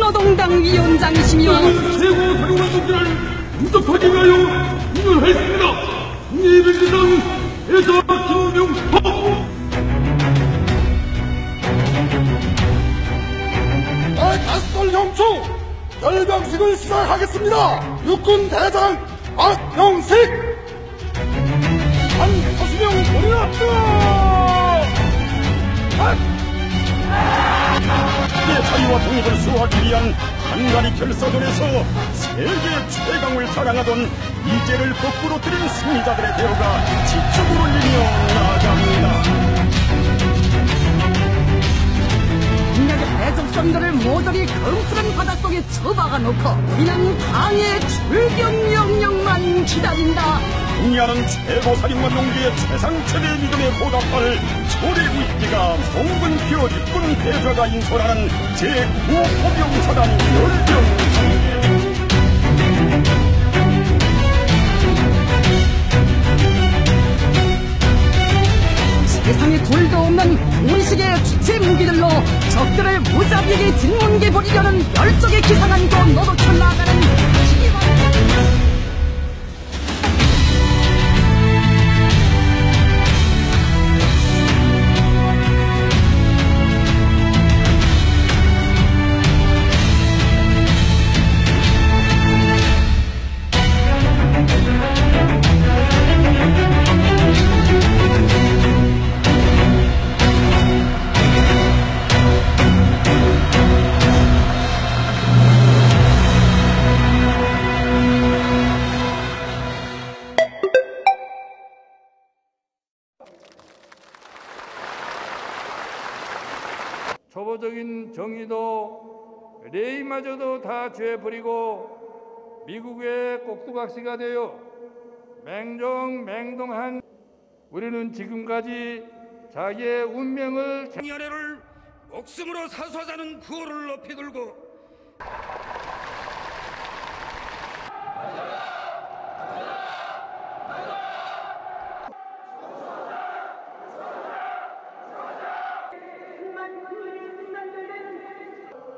민주노동당 위원장이시며 최고 사령관급제를 인접하기 위하여 임명했습니다. 국민의힘당 대사 김명호. 가스돌 형추 열병식을 시작하겠습니다. 육군 대장 박영식 한서수명 올라왔다. 자유와 독립을 수호하기 위한 한가리 결사전에서 세계 최강을 자랑하던 이제를 거꾸로 들인 승리자들의 대우가 지축을 올리며 나아갑니다. 인간의 배족선들을 모조리 검푸른 바닷속에 처박아 놓고 그냥 강의 출격 명령만 기다린다. 승리하는 최고사령관 용기의 최상체의 믿음에 보답할 초래구입기가 송근표 육군 대사가 인솔하는 제9호병사단 열병상계. 세상에 둘도 없는 우리식의 주체 무기들로 적들을 무자비하게 뒷문게 버리려는 열정의 기상안고 너도쳐 나가는 초보적인 정의도 레이마저도 다 죄버리고 미국의 꼭두각시가 되어 맹종맹동한 우리는 지금까지 자기의 운명을 연애를 목숨으로 사수하자는 구호를 높이 들고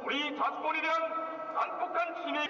우리 자주권에 대한 난폭한 침해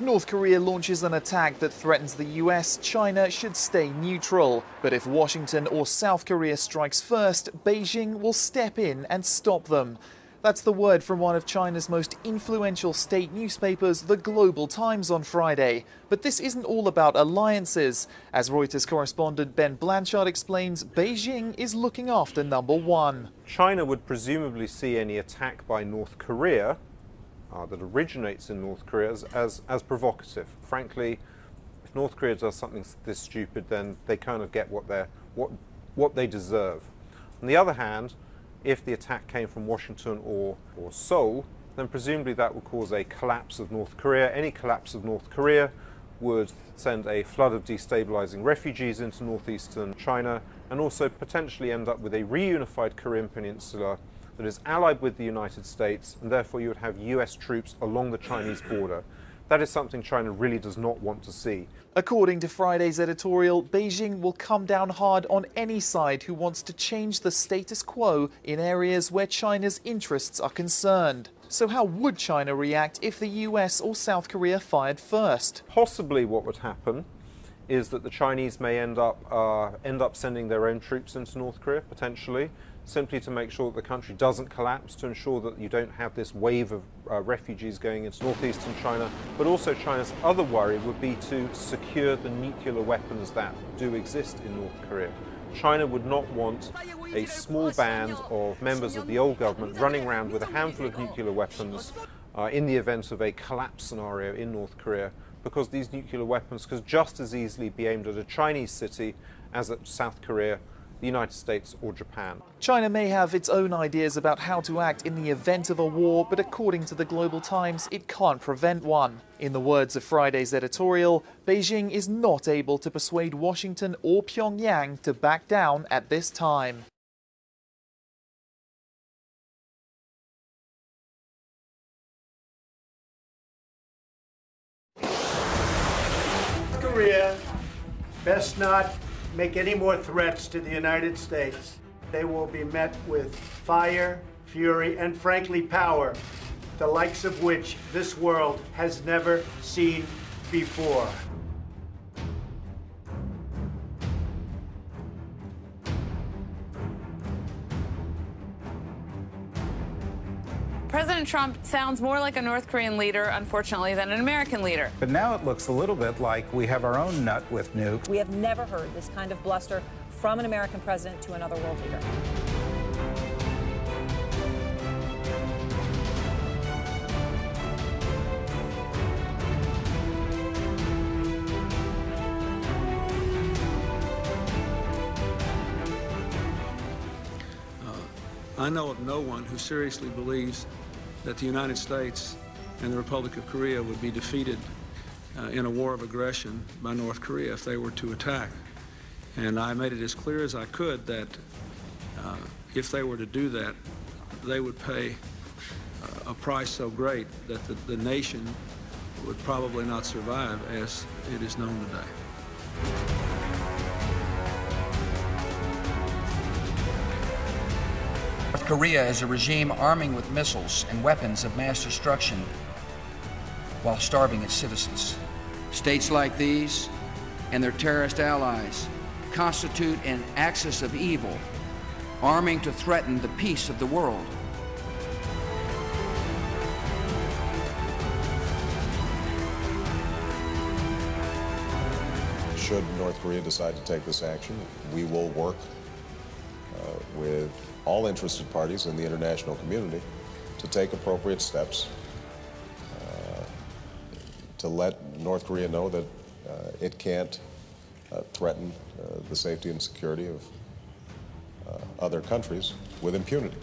North Korea launches an attack that threatens the US, China should stay neutral. But if Washington or South Korea strikes first, Beijing will step in and stop them. That's the word from one of China's most influential state newspapers, the Global Times, on Friday. But this isn't all about alliances. As Reuters correspondent Ben Blanchard explains, Beijing is looking after number one. China would presumably see any attack by North Korea that originates in North Korea as provocative. Frankly, if North Korea does something this stupid, then they kind of get what they deserve. On the other hand, if the attack came from Washington or Seoul, then presumably that would cause a collapse of North Korea. Any collapse of North Korea would send a flood of destabilizing refugees into northeastern China and also potentially end up with a reunified Korean peninsula that is allied with the United States, and therefore you would have US troops along the Chinese border. That is something China really does not want to see. According to Friday's editorial, Beijing will come down hard on any side who wants to change the status quo in areas where China's interests are concerned. So how would China react if the US or South Korea fired first? Possibly what would happen is that the Chinese may end up sending their own troops into North Korea, potentially, simply to make sure that the country doesn't collapse, to ensure that you don't have this wave of refugees going into northeastern China. But also China's other worry would be to secure the nuclear weapons that do exist in North Korea. China would not want a small band of members of the old government running around with a handful of nuclear weapons in the event of a collapse scenario in North Korea, because these nuclear weapons could just as easily be aimed at a Chinese city as at South Korea, the United States or Japan. China may have its own ideas about how to act in the event of a war, but according to the Global Times, it can't prevent one. In the words of Friday's editorial, Beijing is not able to persuade Washington or Pyongyang to back down at this time. Korea best not make any more threats to the United States. They will be met with fire, fury, and frankly power, the likes of which this world has never seen before. President Trump sounds more like a North Korean leader, unfortunately, than an American leader. But now it looks a little bit like we have our own nut with nukes. We have never heard this kind of bluster from an American president to another world leader. I know of no one who seriously believes that the United States and the Republic of Korea would be defeated in a war of aggression by North Korea if they were to attack. And I made it as clear as I could that if they were to do that, they would pay a price so great that the nation would probably not survive as it is known today. North Korea is a regime arming with missiles and weapons of mass destruction while starving its citizens. States like these and their terrorist allies constitute an axis of evil, arming to threaten the peace of the world. Should North Korea decide to take this action, we will work with all interested parties in the international community to take appropriate steps to let North Korea know that it can't threaten the safety and security of other countries with impunity.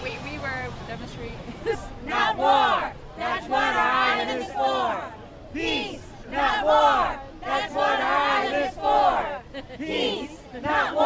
We were demonstrating. Not war. That's what our island is for. Peace, not war. That's what our island is for. Peace, not war.